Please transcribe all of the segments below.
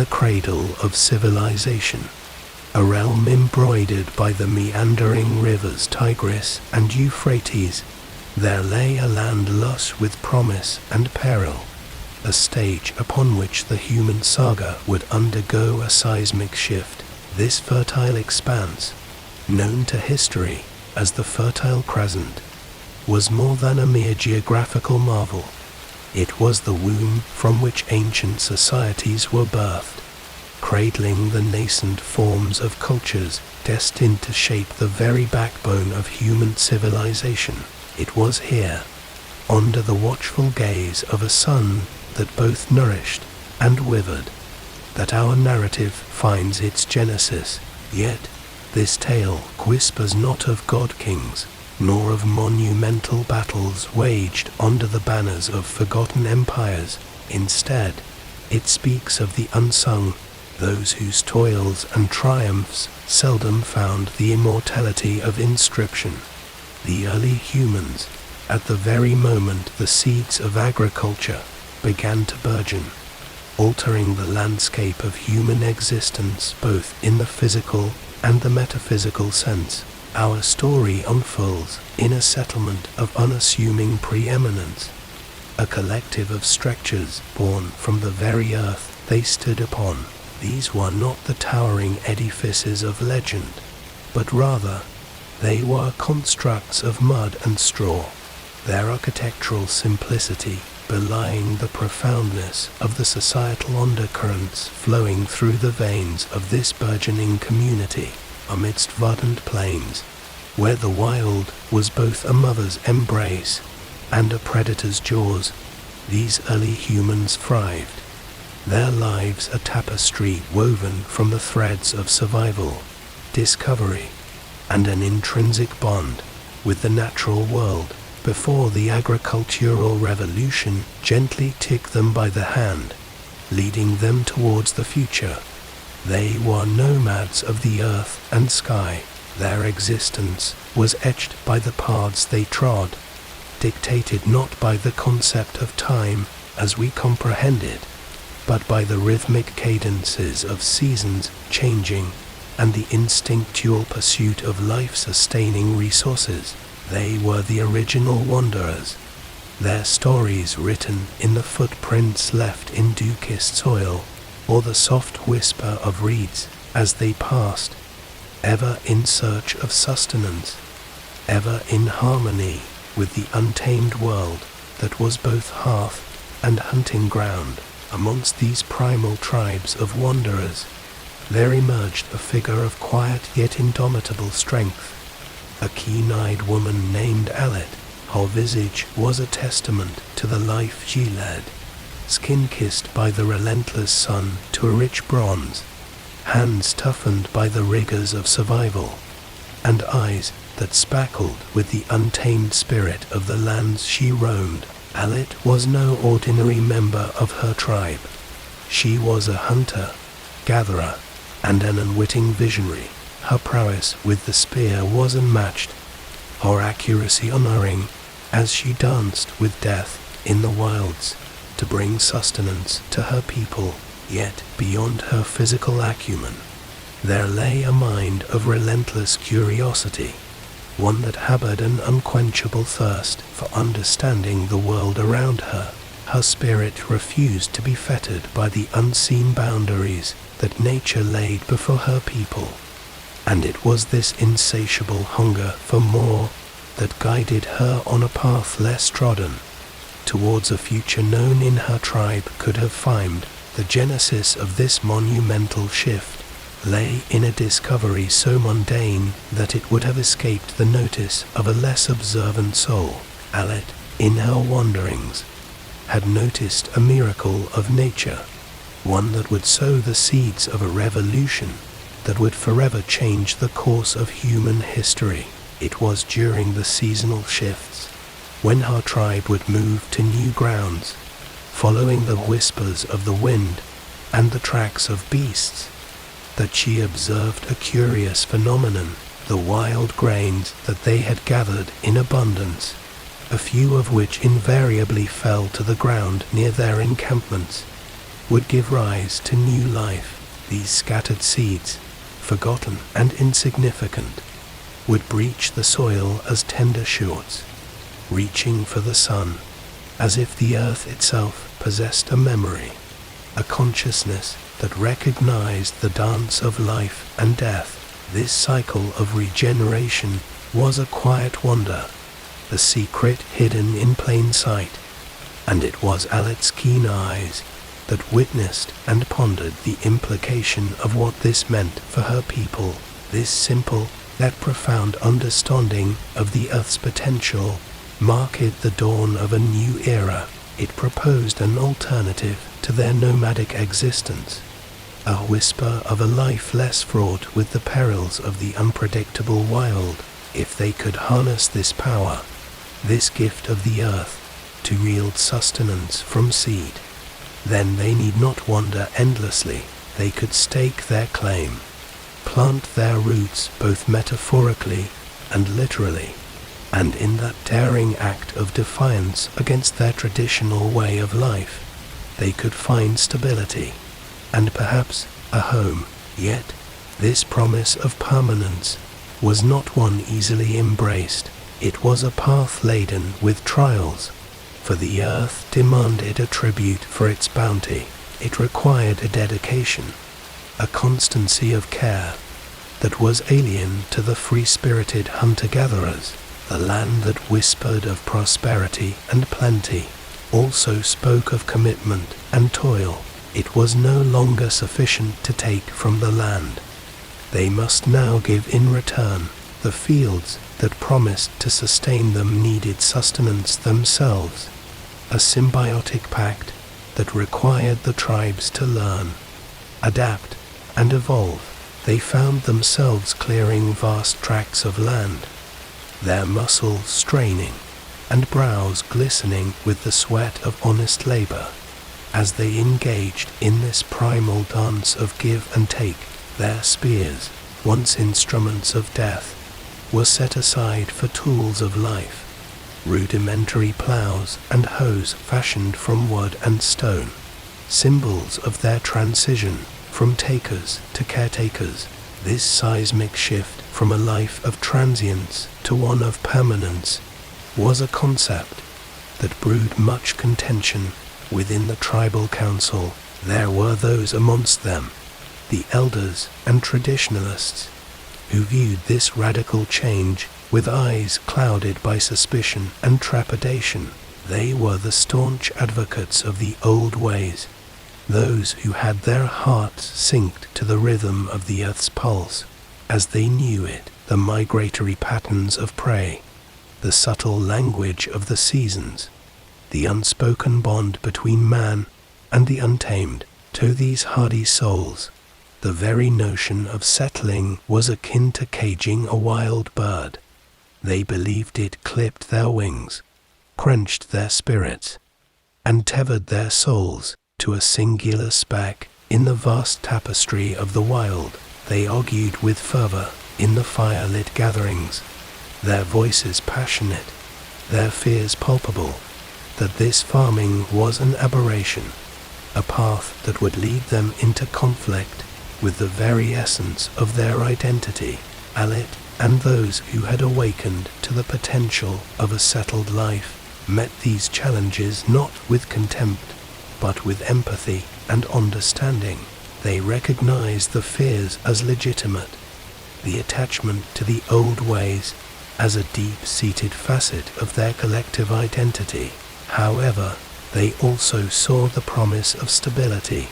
the cradle of civilization, a realm embroidered by the meandering rivers Tigris and Euphrates. There lay a land lush with promise and peril, a stage upon which the human saga would undergo a seismic shift. This fertile expanse, known to history as the Fertile Crescent, was more than a mere geographical marvel. It was the womb from which ancient societies were birthed, cradling the nascent forms of cultures destined to shape the very backbone of human civilization. It was here, under the watchful gaze of a sun that both nourished and withered, that our narrative finds its genesis. Yet, this tale whispers not of god-kings, nor of monumental battles waged under the banners of forgotten empires. Instead, it speaks of the unsung, those whose toils and triumphs seldom found the immortality of inscription. The early humans, at the very moment the seeds of agriculture began to burgeon, altering the landscape of human existence both in the physical and the metaphysical sense. Our story unfolds in a settlement of unassuming preeminence, a collective of structures born from the very earth they stood upon. These were not the towering edifices of legend, but rather they were constructs of mud and straw, their architectural simplicity belying the profoundness of the societal undercurrents flowing through the veins of this burgeoning community. Amidst verdant plains, where the wild was both a mother's embrace and a predator's jaws, these early humans thrived, their lives a tapestry woven from the threads of survival, discovery, and an intrinsic bond with the natural world. Before the agricultural revolution gently took them by the hand, leading them towards the future, they were nomads of the earth and sky. Their existence was etched by the paths they trod, dictated not by the concept of time as we comprehend it, but by the rhythmic cadences of seasons changing and the instinctual pursuit of life-sustaining resources. They were the original wanderers, their stories written in the footprints left in dew-kissed soil, or the soft whisper of reeds as they passed, ever in search of sustenance, ever in harmony with the untamed world that was both hearth and hunting ground. Amongst these primal tribes of wanderers, there emerged a figure of quiet yet indomitable strength, a keen-eyed woman named Alit. Her visage was a testament to the life she led, skin-kissed by the relentless sun to a rich bronze, hands toughened by the rigors of survival, and eyes that sparkled with the untamed spirit of the lands she roamed. Alit was no ordinary member of her tribe. She was a hunter, gatherer, and an unwitting visionary. Her prowess with the spear was unmatched, her accuracy unerring, as she danced with death in the wilds to bring sustenance to her people. Yet beyond her physical acumen, there lay a mind of relentless curiosity, one that harbored an unquenchable thirst for understanding the world around her. Her spirit refused to be fettered by the unseen boundaries that nature laid before her people. And it was this insatiable hunger for more that guided her on a path less trodden, towards a future known in her tribe could have found. The genesis of this monumental shift lay in a discovery so mundane that it would have escaped the notice of a less observant soul. Alit, in her wanderings, had noticed a miracle of nature, one that would sow the seeds of a revolution that would forever change the course of human history. It was during the seasonal shifts, when her tribe would move to new grounds, following the whispers of the wind and the tracks of beasts, that she observed a curious phenomenon. The wild grains that they had gathered in abundance, a few of which invariably fell to the ground near their encampments, would give rise to new life. These scattered seeds, forgotten and insignificant, would breach the soil as tender shoots, reaching for the sun, as if the earth itself possessed a memory, a consciousness that recognized the dance of life and death. This cycle of regeneration was a quiet wonder, a secret hidden in plain sight, and it was Alit's keen eyes that witnessed and pondered the implication of what this meant for her people. This simple yet profound understanding of the Earth's potential marked the dawn of a new era. It proposed an alternative to their nomadic existence, a whisper of a life less fraught with the perils of the unpredictable wild. If they could harness this power, this gift of the earth, to yield sustenance from seed, then they need not wander endlessly. They could stake their claim, plant their roots both metaphorically and literally, and in that daring act of defiance against their traditional way of life, they could find stability and perhaps a home. Yet, this promise of permanence was not one easily embraced. It was a path laden with trials, for the earth demanded a tribute for its bounty. It required a dedication, a constancy of care that was alien to the free-spirited hunter-gatherers. The land that whispered of prosperity and plenty also spoke of commitment and toil. It was no longer sufficient to take from the land. They must now give in return. The fields that promised to sustain them needed sustenance themselves, a symbiotic pact that required the tribes to learn, adapt, and evolve. They found themselves clearing vast tracts of land, their muscles straining and brows glistening with the sweat of honest labor. As they engaged in this primal dance of give and take, their spears, once instruments of death, were set aside for tools of life, rudimentary plows and hoes fashioned from wood and stone, symbols of their transition from takers to caretakers. This seismic shift from a life of transience to one of permanence was a concept that brewed much contention within the tribal council. There were those amongst them, the elders and traditionalists, who viewed this radical change with eyes clouded by suspicion and trepidation. They were the staunch advocates of the old ways, those who had their hearts synced to the rhythm of the earth's pulse as they knew it, the migratory patterns of prey, the subtle language of the seasons, the unspoken bond between man and the untamed. To these hardy souls, the very notion of settling was akin to caging a wild bird. They believed it clipped their wings, quenched their spirits, and tethered their souls to a singular speck in the vast tapestry of the wild. They argued with fervor in the fire-lit gatherings, their voices passionate, their fears palpable, that this farming was an aberration, a path that would lead them into conflict with the very essence of their identity. Alit and those who had awakened to the potential of a settled life met these challenges not with contempt, but with empathy and understanding. They recognized the fears as legitimate, the attachment to the old ways as a deep-seated facet of their collective identity. However, they also saw the promise of stability,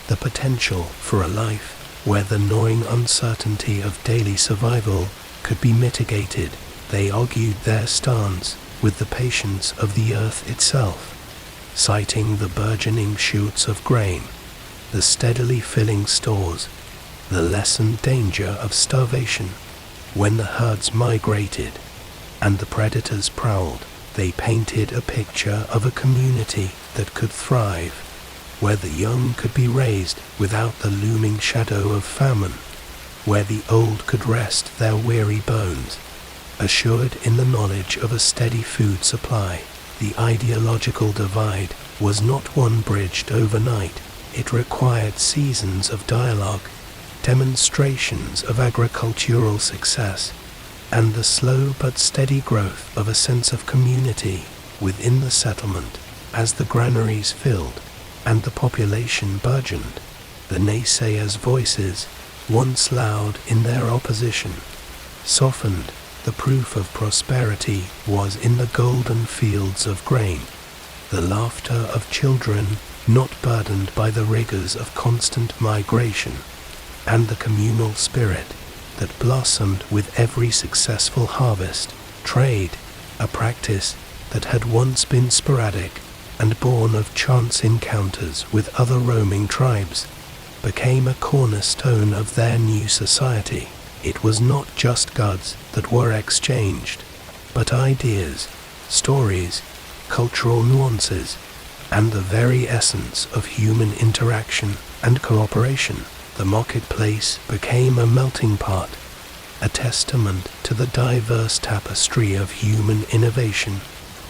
the potential for a life where the gnawing uncertainty of daily survival could be mitigated. They argued their stance with the patience of the earth itself, citing the burgeoning shoots of grain, the steadily filling stores, the lessened danger of starvation. When the herds migrated and the predators prowled, they painted a picture of a community that could thrive, where the young could be raised without the looming shadow of famine, where the old could rest their weary bones, assured in the knowledge of a steady food supply. The ideological divide was not one bridged overnight. It required seasons of dialogue, demonstrations of agricultural success, and the slow but steady growth of a sense of community within the settlement. As the granaries filled and the population burgeoned, the naysayers' voices, once loud in their opposition, softened. The proof of prosperity was in the golden fields of grain, the laughter of children not burdened by the rigors of constant migration, and the communal spirit that blossomed with every successful harvest. Trade, a practice that had once been sporadic and born of chance encounters with other roaming tribes, became a cornerstone of their new society. It was not just goods that were exchanged, but ideas, stories, cultural nuances, and the very essence of human interaction and cooperation. The marketplace became a melting pot, a testament to the diverse tapestry of human innovation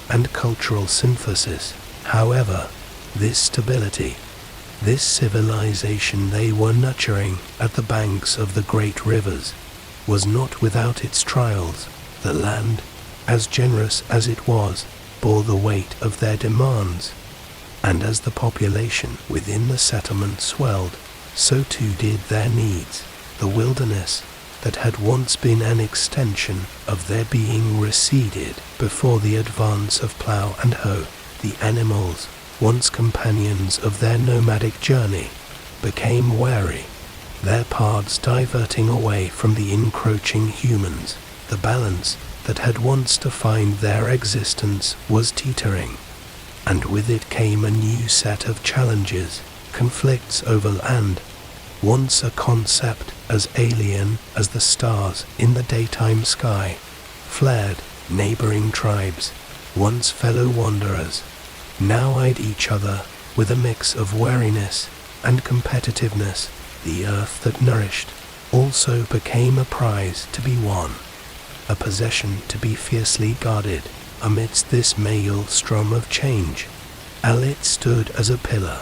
and cultural synthesis. However, this stability, this civilization they were nurturing at the banks of the great rivers, was not without its trials. The land, as generous as it was, bore the weight of their demands, and as the population within the settlement swelled, so too did their needs. The wilderness that had once been an extension of their being receded before the advance of plough and hoe. The animals, once companions of their nomadic journey, became wary, their paths diverting away from the encroaching humans. The balance that had once defined their existence was teetering, and with it came a new set of challenges, conflicts over land, once a concept as alien as the stars in the daytime sky. Flared, neighboring tribes, once fellow wanderers, now eyed each other with a mix of wariness and competitiveness. The earth that nourished also became a prize to be won, a possession to be fiercely guarded. Amidst this maelstrom of change, Alit stood as a pillar,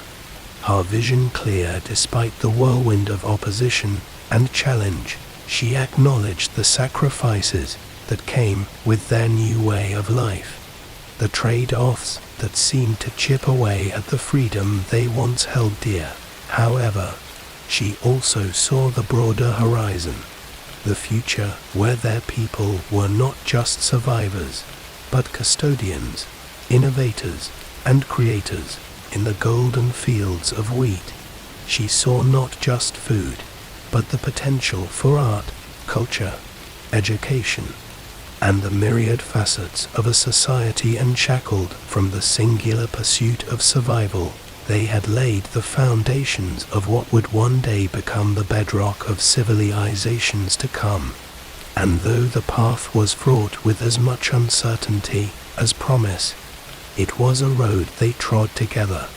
her vision clear despite the whirlwind of opposition and challenge. She acknowledged the sacrifices that came with their new way of life, the trade-offs that seemed to chip away at the freedom they once held dear. However, she also saw the broader horizon, the future where their people were not just survivors, but custodians, innovators, and creators. In the golden fields of wheat, she saw not just food, but the potential for art, culture, education, and the myriad facets of a society unshackled from the singular pursuit of survival. They had laid the foundations of what would one day become the bedrock of civilizations to come. And though the path was fraught with as much uncertainty as promise, it was a road they trod together,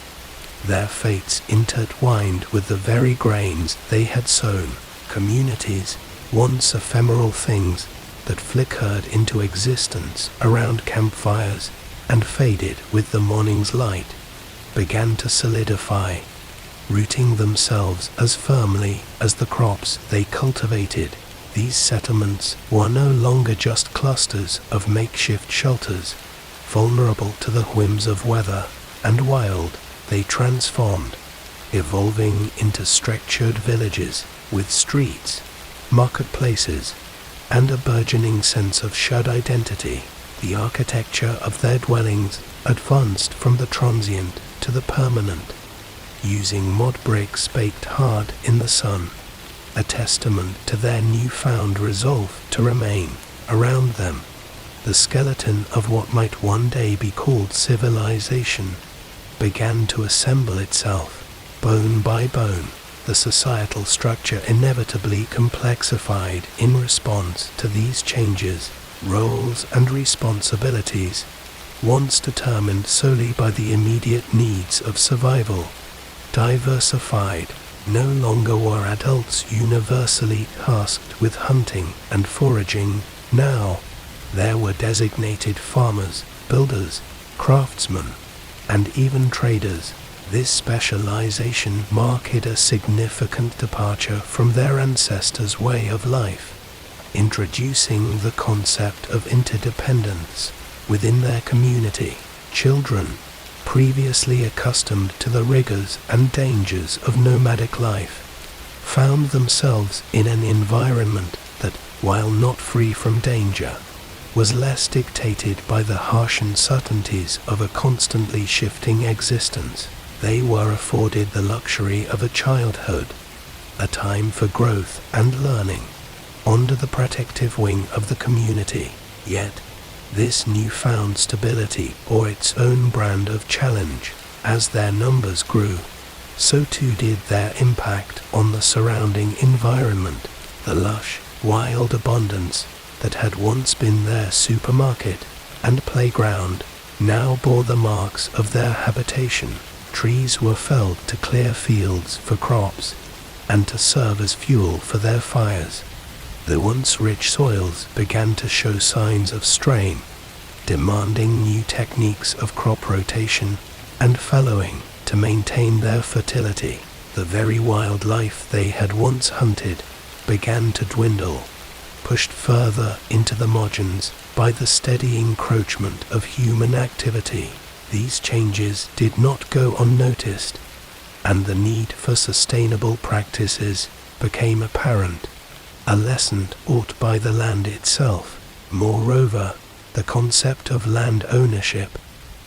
their fates intertwined with the very grains they had sown. Communities, once ephemeral things that flickered into existence around campfires and faded with the morning's light, began to solidify, rooting themselves as firmly as the crops they cultivated. These settlements were no longer just clusters of makeshift shelters, vulnerable to the whims of weather and wild. They transformed, evolving into structured villages with streets, marketplaces, and a burgeoning sense of shared identity. The architecture of their dwellings advanced from the transient to the permanent, using mud bricks baked hard in the sun, a testament to their newfound resolve to remain. Around them, the skeleton of what might one day be called civilization began to assemble itself, bone by bone. The societal structure inevitably complexified in response to these changes. Roles and responsibilities, once determined solely by the immediate needs of survival, diversified. No longer were adults universally tasked with hunting and foraging. Now, there were designated farmers, builders, craftsmen, and even traders, This specialization marked a significant departure from their ancestors' way of life, introducing the concept of interdependence within their community. Children, previously accustomed to the rigors and dangers of nomadic life, found themselves in an environment that, while not free from danger, was less dictated by the harsh uncertainties of a constantly shifting existence. They were afforded the luxury of a childhood, a time for growth and learning, under the protective wing of the community. Yet, this newfound stability bore its own brand of challenge. As their numbers grew, so too did their impact on the surrounding environment. The lush, wild abundance that had once been their supermarket and playground now bore the marks of their habitation. Trees were felled to clear fields for crops and to serve as fuel for their fires. The once rich soils began to show signs of strain, demanding new techniques of crop rotation and fallowing to maintain their fertility. The very wildlife they had once hunted began to dwindle, pushed further into the margins by the steady encroachment of human activity. These changes did not go unnoticed, and the need for sustainable practices became apparent, a lesson taught by the land itself. Moreover, the concept of land ownership,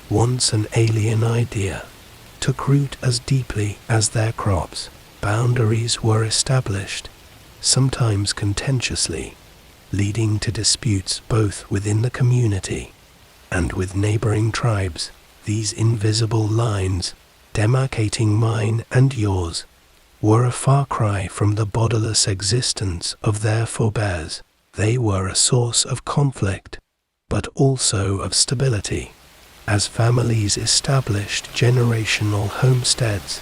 once an alien idea, took root as deeply as their crops. Boundaries were established, sometimes contentiously, leading to disputes both within the community and with neighboring tribes. These invisible lines, demarcating mine and yours, were a far cry from the borderless existence of their forebears. They were a source of conflict, but also of stability, as families established generational homesteads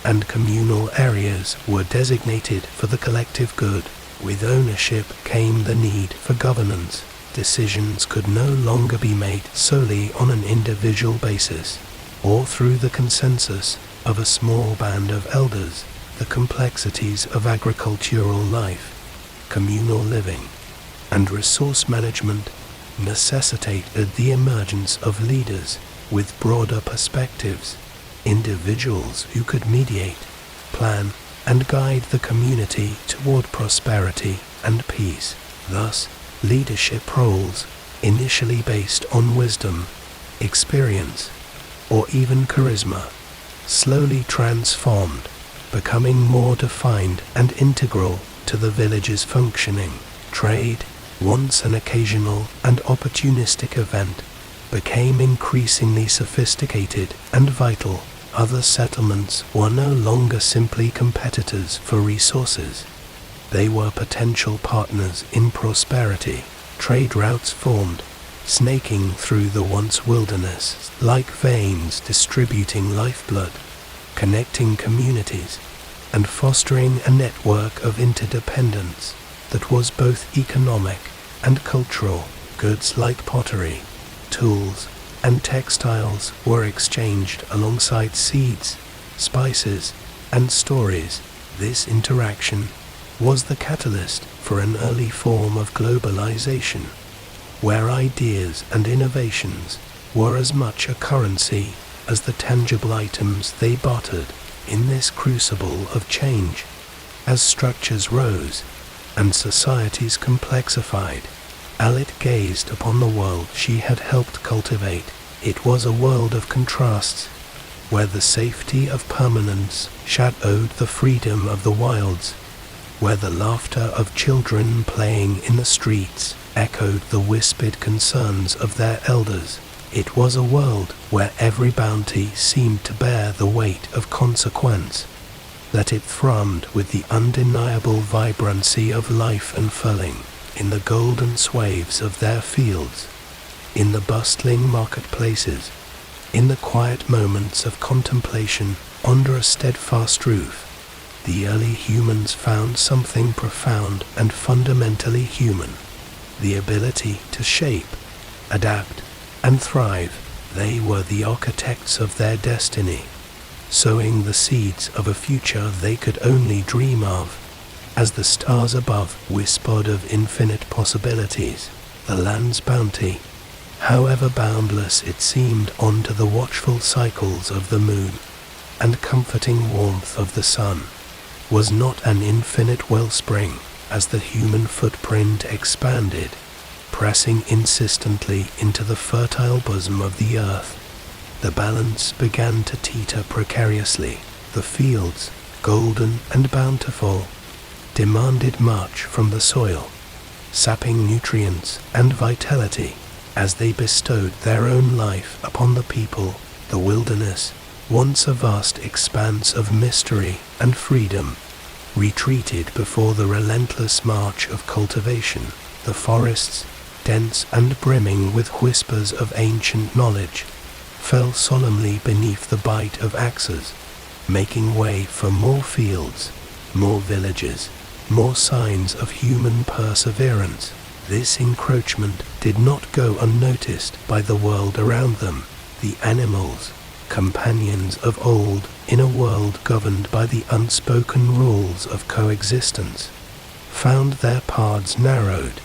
and communal areas were designated for the collective good. With ownership came the need for governance. Decisions could no longer be made solely on an individual basis, or through the consensus of a small band of elders. The complexities of agricultural life, communal living, and resource management necessitated the emergence of leaders with broader perspectives, individuals who could mediate, plan, and guide the community toward prosperity and peace. Thus, leadership roles, initially based on wisdom, experience, or even charisma, slowly transformed, becoming more defined and integral to the village's functioning. Trade, once an occasional and opportunistic event, became increasingly sophisticated and vital. Other settlements were no longer simply competitors for resources. They were potential partners in prosperity. Trade routes formed, snaking through the once wilderness like veins, distributing lifeblood, connecting communities, and fostering a network of interdependence that was both economic and cultural. Goods like pottery, tools, and textiles were exchanged alongside seeds, spices, and stories. This interaction was the catalyst for an early form of globalization, where ideas and innovations were as much a currency as the tangible items they bartered. In this crucible of change, as structures rose and societies complexified, Alit gazed upon the world she had helped cultivate. It was a world of contrasts, where the safety of permanence shadowed the freedom of the wilds, where the laughter of children playing in the streets echoed the whispered concerns of their elders. It was a world where every bounty seemed to bear the weight of consequence, that it thrummed with the undeniable vibrancy of life unfurling in the golden swaths of their fields, in the bustling marketplaces, in the quiet moments of contemplation under a steadfast roof. The early humans found something profound and fundamentally human, the ability to shape, adapt, and thrive. They were the architects of their destiny, sowing the seeds of a future they could only dream of. As the stars above whispered of infinite possibilities, the land's bounty, however boundless it seemed onto the watchful cycles of the moon and comforting warmth of the sun, was not an infinite wellspring. As the human footprint expanded, pressing insistently into the fertile bosom of the earth, the balance began to teeter precariously. The fields, golden and bountiful, demanded much from the soil, sapping nutrients and vitality as they bestowed their own life upon the people. The wilderness, once a vast expanse of mystery and freedom, retreated before the relentless march of cultivation. The forests, dense and brimming with whispers of ancient knowledge, fell solemnly beneath the bite of axes, making way for more fields, more villages, more signs of human perseverance. This encroachment did not go unnoticed by the world around them. The animals, companions of old in a world governed by the unspoken rules of coexistence, found their paths narrowed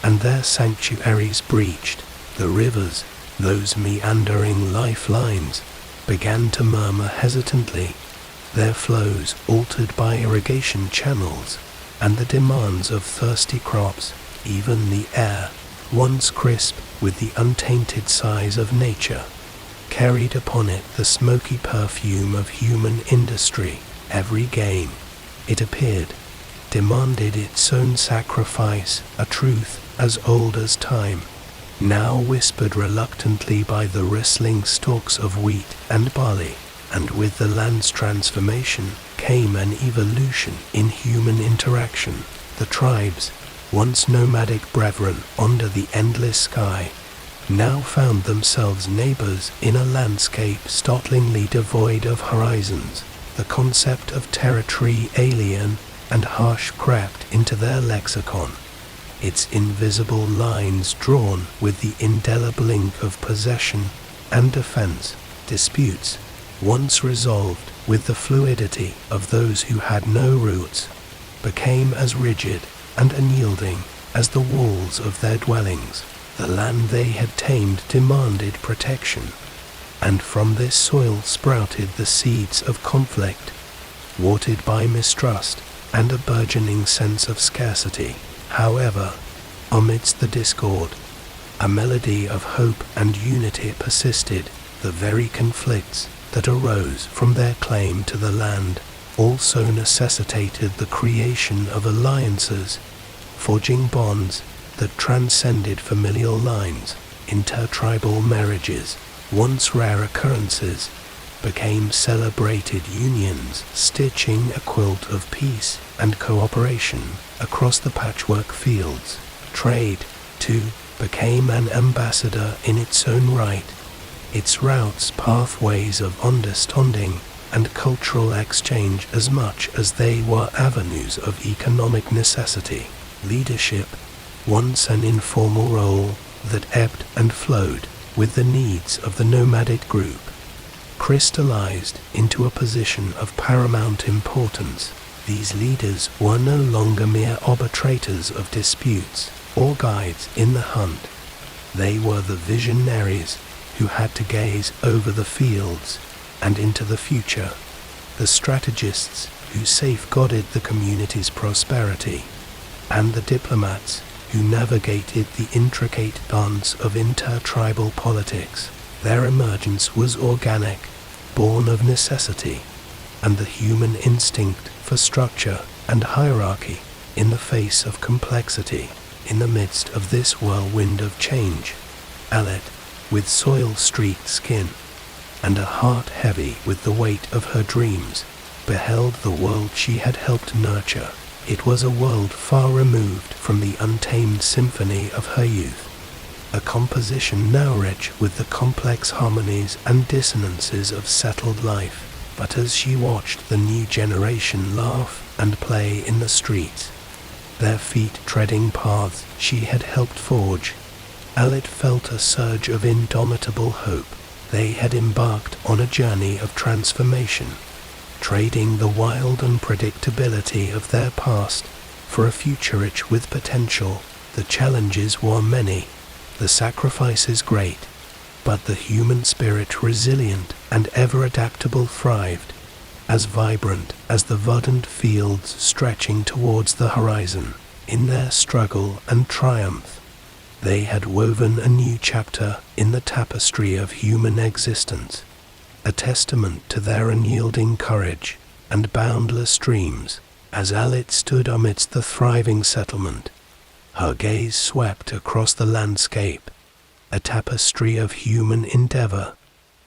and their sanctuaries breached. The rivers, those meandering lifelines, began to murmur hesitantly, their flows altered by irrigation channels and the demands of thirsty crops. Even the air, once crisp with the untainted sighs of nature, carried upon it the smoky perfume of human industry. Every game, it appeared, demanded its own sacrifice, a truth as old as time, now whispered reluctantly by the wrestling stalks of wheat and barley. And with the land's transformation came an evolution in human interaction. The tribes, once nomadic brethren under the endless sky, now found themselves neighbors in a landscape startlingly devoid of horizons. The concept of territory, alien and harsh, crept into their lexicon, its invisible lines drawn with the indelible ink of possession and defense. Disputes, once resolved with the fluidity of those who had no roots, became as rigid and unyielding as the walls of their dwellings. The land they had tamed demanded protection, and from this soil sprouted the seeds of conflict, watered by mistrust and a burgeoning sense of scarcity. However, amidst the discord, a melody of hope and unity persisted. The very conflicts that arose from their claim to the land also necessitated the creation of alliances, forging bonds that transcended familial lines. Intertribal marriages, once rare occurrences, became celebrated unions, stitching a quilt of peace and cooperation across the patchwork fields. Trade, too, became an ambassador in its own right, its routes pathways of understanding and cultural exchange as much as they were avenues of economic necessity. Leadership, once an informal role that ebbed and flowed with the needs of the nomadic group, crystallized into a position of paramount importance. These leaders were no longer mere arbitrators of disputes or guides in the hunt. They were the visionaries who had to gaze over the fields and into the future, the strategists who safeguarded the community's prosperity, and the diplomats who navigated the intricate dance of intertribal politics. Their emergence was organic, born of necessity, and the human instinct for structure and hierarchy in the face of complexity. In the midst of this whirlwind of change, Alit, with soil-streaked skin and a heart heavy with the weight of her dreams, beheld the world she had helped nurture. It was a world far removed from the untamed symphony of her youth, a composition now rich with the complex harmonies and dissonances of settled life. But as she watched the new generation laugh and play in the streets, their feet treading paths she had helped forge, Alit felt a surge of indomitable hope. they had embarked on a journey of transformation, trading the wild unpredictability of their past for a future rich with potential. The challenges were many, the sacrifices great, but the human spirit, resilient and ever adaptable, thrived, as vibrant as the verdant fields stretching towards the horizon. In their struggle and triumph, they had woven a new chapter in the tapestry of human existence, a testament to their unyielding courage and boundless dreams. As Alit stood amidst the thriving settlement, her gaze swept across the landscape, a tapestry of human endeavor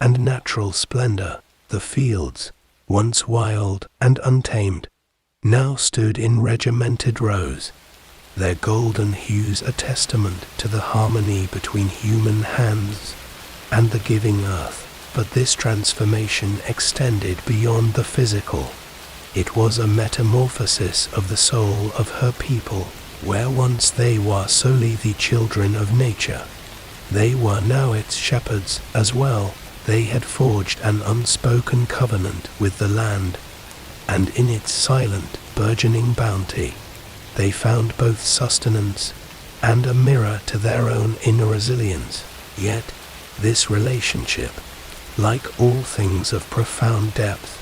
and natural splendor. The fields, once wild and untamed, now stood in regimented rows, their golden hues a testament to the harmony between human hands and the giving earth. But this transformation extended beyond the physical. It was a metamorphosis of the soul of her people. Where once they were solely the children of nature, they were now its shepherds as well. They had forged an unspoken covenant with the land, and in its silent, burgeoning bounty, they found both sustenance and a mirror to their own inner resilience. Yet, this relationship, like all things of profound depth,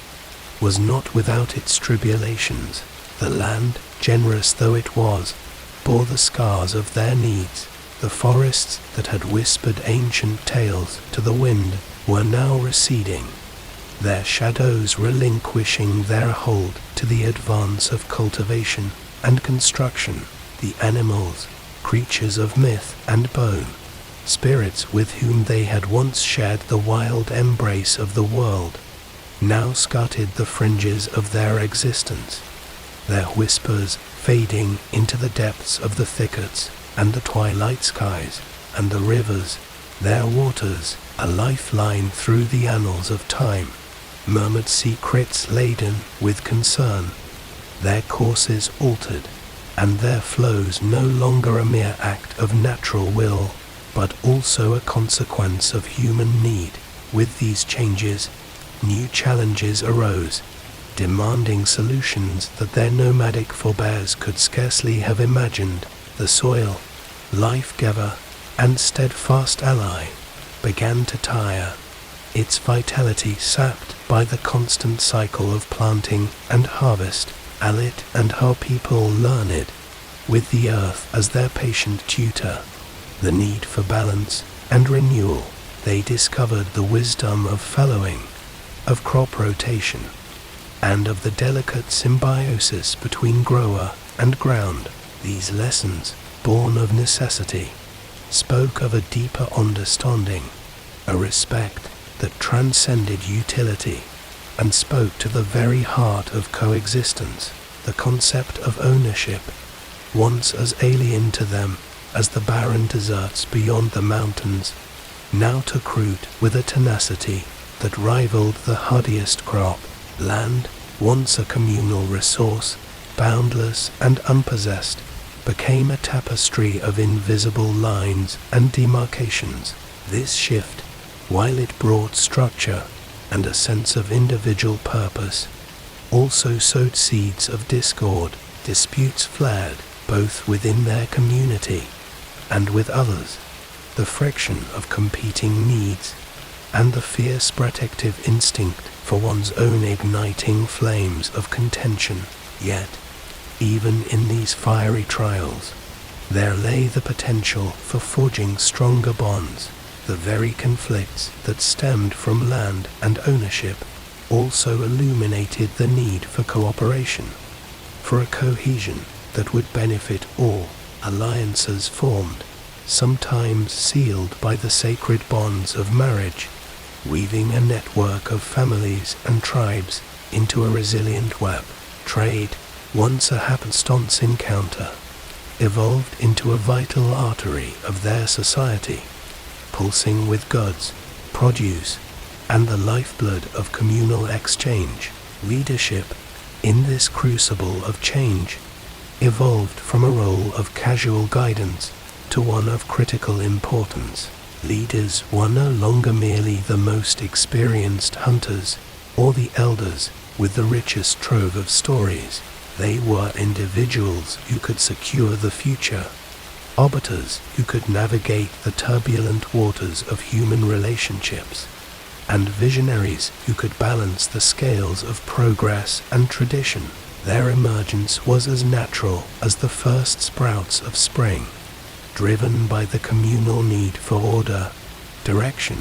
was not without its tribulations. The land, generous though it was, bore the scars of their needs. The forests that had whispered ancient tales to the wind were now receding, their shadows relinquishing their hold to the advance of cultivation and construction. The animals, creatures of myth and bone, spirits with whom they had once shared the wild embrace of the world, now skirted the fringes of their existence, their whispers fading into the depths of the thickets and the twilight skies. And the rivers, their waters, a lifeline through the annals of time, murmured secrets laden with concern, their courses altered, and their flows no longer a mere act of natural will, but also a consequence of human need. With these changes, new challenges arose, demanding solutions that their nomadic forebears could scarcely have imagined. The soil, life-giver and steadfast ally, began to tire, its vitality sapped by the constant cycle of planting and harvest. Alit and her people learned, with the earth as their patient tutor, the need for balance and renewal. They discovered the wisdom of fallowing, of crop rotation, and of the delicate symbiosis between grower and ground. These lessons, born of necessity, spoke of a deeper understanding, a respect that transcended utility, and spoke to the very heart of coexistence. The concept of ownership, once as alien to them as the barren deserts beyond the mountains, now took root with a tenacity that rivaled the hardiest crop. Land, once a communal resource, boundless and unpossessed, became a tapestry of invisible lines and demarcations. This shift, while it brought structure and a sense of individual purpose, also sowed seeds of discord. Disputes flared, both within their community and with others, the friction of competing needs and the fierce protective instinct for one's own igniting flames of contention. Yet, even in these fiery trials, there lay the potential for forging stronger bonds. The very conflicts that stemmed from land and ownership also illuminated the need for cooperation, for a cohesion that would benefit all. Alliances formed, sometimes sealed by the sacred bonds of marriage, weaving a network of families and tribes into a resilient web. Trade, once a happenstance encounter, evolved into a vital artery of their society, pulsing with goods, produce, and the lifeblood of communal exchange. Leadership, in this crucible of change, evolved from a role of casual guidance to one of critical importance. Leaders were no longer merely the most experienced hunters or the elders with the richest trove of stories. They were individuals who could secure the future, arbiters who could navigate the turbulent waters of human relationships, and visionaries who could balance the scales of progress and tradition. Their emergence was as natural as the first sprouts of spring, driven by the communal need for order, direction,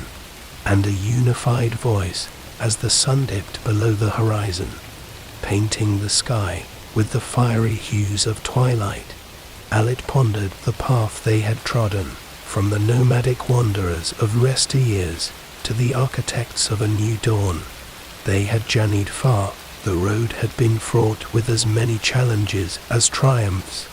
and a unified voice as the sun dipped below the horizon, painting the sky with the fiery hues of twilight. Alit pondered the path they had trodden, from the nomadic wanderers of yesteryears to the architects of a new dawn. They had journeyed far. The road had been fraught with as many challenges as triumphs,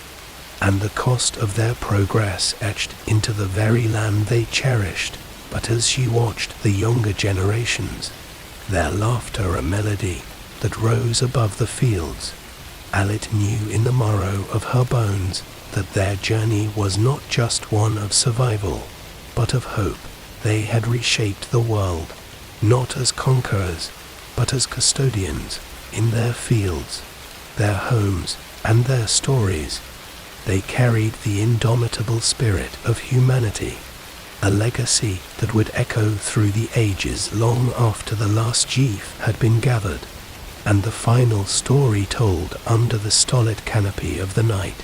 and the cost of their progress etched into the very land they cherished. But as she watched the younger generations, their laughter a melody that rose above the fields, Alit knew in the marrow of her bones that their journey was not just one of survival, but of hope. They had reshaped the world, not as conquerors, but as custodians. In their fields, their homes, and their stories, they carried the indomitable spirit of humanity, a legacy that would echo through the ages long after the last sheaf had been gathered, and the final story told under the stolid canopy of the night.